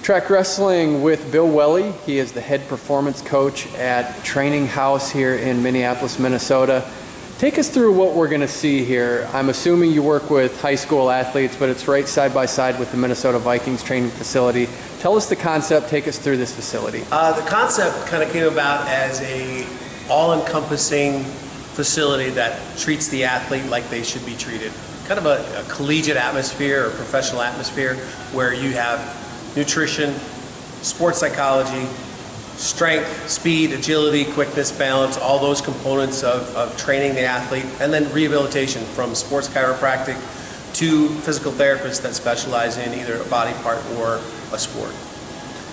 Track Wrestling with Bill Welle. He is the head performance coach at Training Haus here in Minneapolis, Minnesota. Take us through what we're going to see here. I'm assuming you work with high school athletes, but it's right side by side with the Minnesota Vikings training facility. Tell us the concept. Take us through this facility. The concept kind of came about as a all-encompassing facility that treats the athlete like they should be treated. Kind of a collegiate atmosphere or professional atmosphere where you have nutrition, sports psychology, strength, speed, agility, quickness, balance, all those components of training the athlete, and then rehabilitation from sports chiropractic to physical therapists that specialize in either a body part or a sport.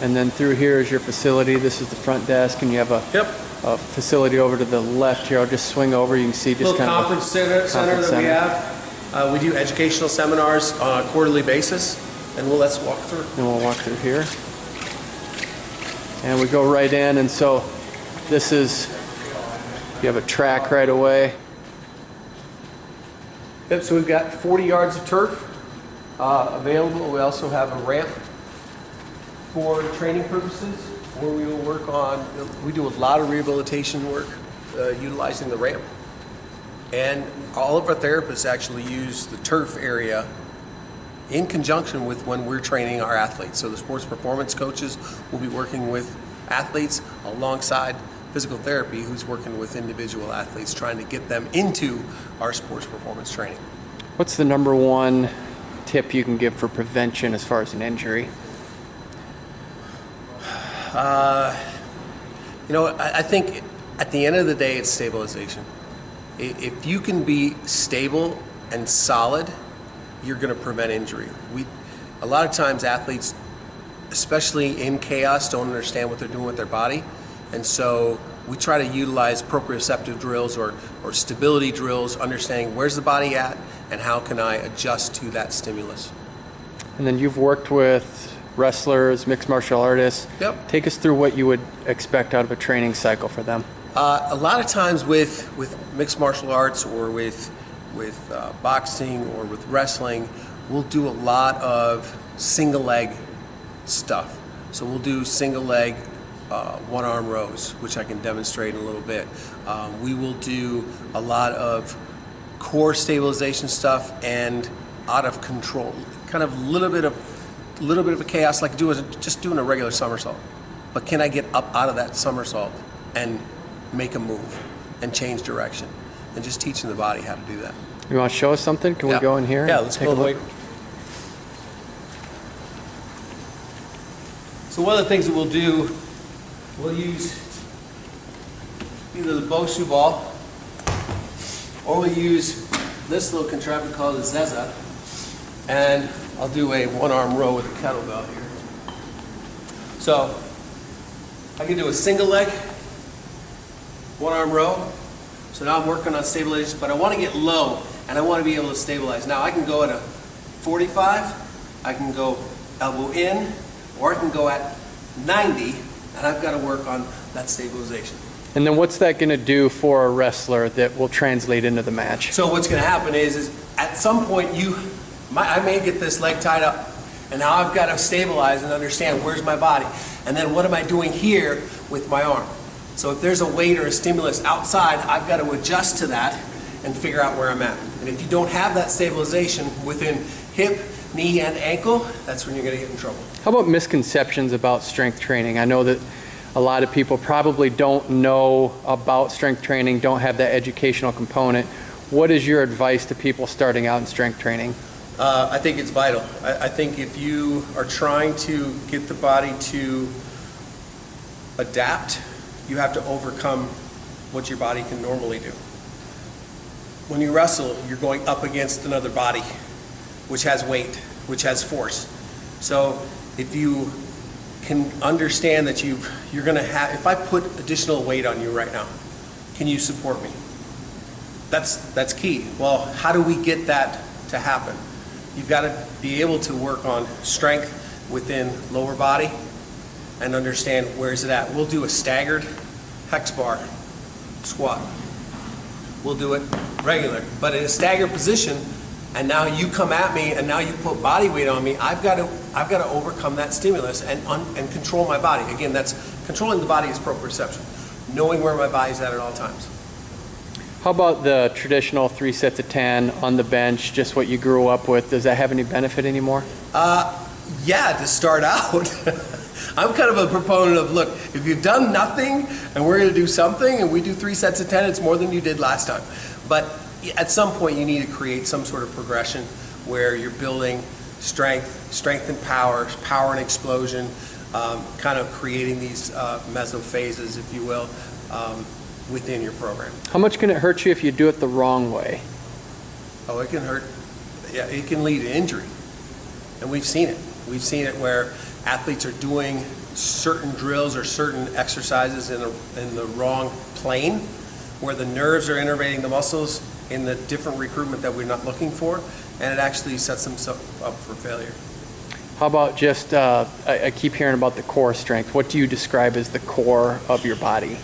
And then through here is your facility. This is the front desk, and you have a facility over to the left here. I'll just swing over. You can see just kind of conference center that we have. We do educational seminars on a quarterly basis, and let's walk through. And we'll walk through here. And we go right in, and so this is, you have a track right away. Yep, so we've got 40 yards of turf available. We also have a ramp for training purposes, where we will work on, we do a lot of rehabilitation work utilizing the ramp. And all of our therapists actually use the turf area in conjunction with when we're training our athletes. So the sports performance coaches will be working with athletes alongside physical therapy who's working with individual athletes, trying to get them into our sports performance training. What's the #1 tip you can give for prevention as far as an injury? I think at the end of the day, it's stabilization. If you can be stable and solid, you're going to prevent injury. A lot of times athletes, especially in chaos, don't understand what they're doing with their body, and so we try to utilize proprioceptive drills or stability drills, understanding where's the body at and how can I adjust to that stimulus. And then you've worked with wrestlers, mixed martial artists. Yep. Take us through what you would expect out of a training cycle for them. A lot of times with mixed martial arts or with boxing or with wrestling, we'll do a lot of single leg stuff. So we'll do single leg one arm rows, which I can demonstrate in a little bit. We will do a lot of core stabilization stuff and out of control, kind of a little bit of a chaos, like just doing a regular somersault. But can I get up out of that somersault and make a move and change direction? And just teaching the body how to do that. You want to show us something? Can we go in here? Yeah, let's go the way. So one of the things that we'll do, we'll use either the Bosu ball, or we'll use this little contraption called a Zeza, and I'll do a one-arm row with a kettlebell here. So I can do a single leg, one-arm row. So now I'm working on stabilization, but I want to get low and I want to be able to stabilize. Now I can go at a 45, I can go elbow in, or I can go at 90, and I've got to work on that stabilization. And then what's that going to do for a wrestler that will translate into the match? So what's going to happen is at some point I may get this leg tied up, and now I've got to stabilize and understand where's my body, and then what am I doing here with my arm. So if there's a weight or a stimulus outside, I've got to adjust to that and figure out where I'm at. And if you don't have that stabilization within hip, knee, and ankle, that's when you're going to get in trouble. How about misconceptions about strength training? I know that a lot of people probably don't know about strength training, don't have that educational component. What is your advice to people starting out in strength training? I think it's vital. I think if you are trying to get the body to adapt, you have to overcome what your body can normally do. When you wrestle, you're going up against another body, which has weight, which has force. So if you can understand that you're going to have, if I put additional weight on you right now, can you support me? That's key. Well, how do we get that to happen? You've got to be able to work on strength within lower body and understand where is it at. We'll do a staggered hex bar squat. We'll do it regular, but in a staggered position, and now you come at me and now you put body weight on me, I've got I've got to overcome that stimulus and control my body. Again, that's controlling the body is proprioception, knowing where my body's at all times. How about the traditional 3 sets of 10 on the bench, just what you grew up with? Does that have any benefit anymore? Yeah, to start out. I'm kind of a proponent of, look, if you've done nothing and we're going to do something and we do 3 sets of 10, it's more than you did last time. But at some point you need to create some sort of progression where you're building strength and power and explosion, kind of creating these mesophases, if you will, within your program. How much can it hurt you if you do it the wrong way? Oh, it can hurt. Yeah, it can lead to injury. And we've seen it. We've seen it where athletes are doing certain drills or certain exercises in the wrong plane, where the nerves are innervating the muscles in the different recruitment that we're not looking for, and it actually sets them up for failure. How about just, I keep hearing about the core strength. What do you describe as the core of your body?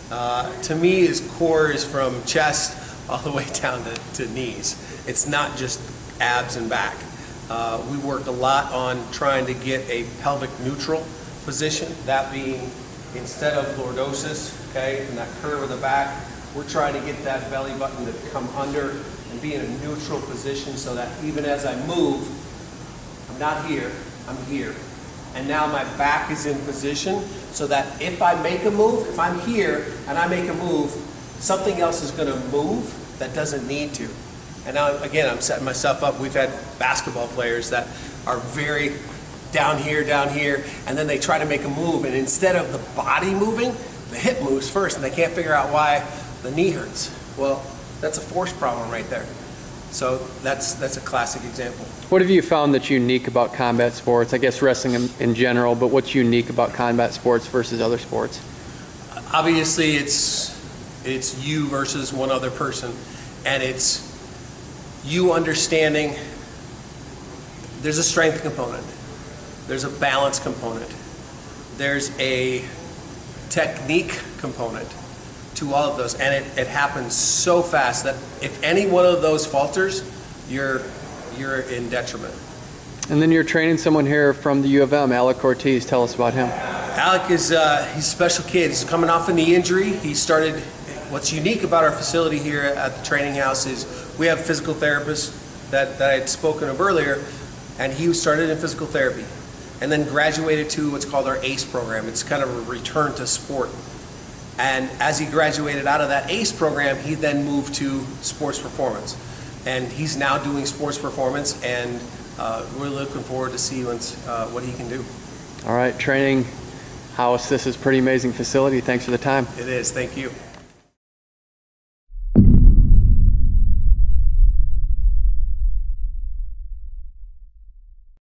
To me, core is from chest all the way down to knees. It's not just abs and back. We work a lot on trying to get a pelvic neutral position, that being instead of lordosis, okay, and that curve of the back, we're trying to get that belly button to come under and be in a neutral position so that even as I move, I'm not here, I'm here. And now my back is in position so that if I make a move, if I'm here and I make a move, something else is going to move that doesn't need to. And now, again, I'm setting myself up. We've had basketball players that are very down here, and then they try to make a move, and instead of the body moving, the hip moves first, and they can't figure out why the knee hurts. Well, that's a force problem right there. So that's a classic example. What have you found that's unique about combat sports? I guess wrestling in general, but what's unique about combat sports versus other sports? Obviously, it's you versus one other person, and it's you understanding there's a strength component, there's a balance component, there's a technique component to all of those, and it happens so fast that if any one of those falters, you're in detriment. And then you're training someone here from the U of M, Malik Ortiz. Tell us about him. Alec is he's a special kid. He's coming off a knee injury. He started. What's unique about our facility here at the Training Haus is we have physical therapists that I had spoken of earlier, and he started in physical therapy and then graduated to what's called our ACE program. It's kind of a return to sport. And as he graduated out of that ACE program, he then moved to sports performance. And he's now doing sports performance, and we're looking forward to see what he can do. All right, Training Haus, this is a pretty amazing facility. Thanks for the time. It is. Thank you.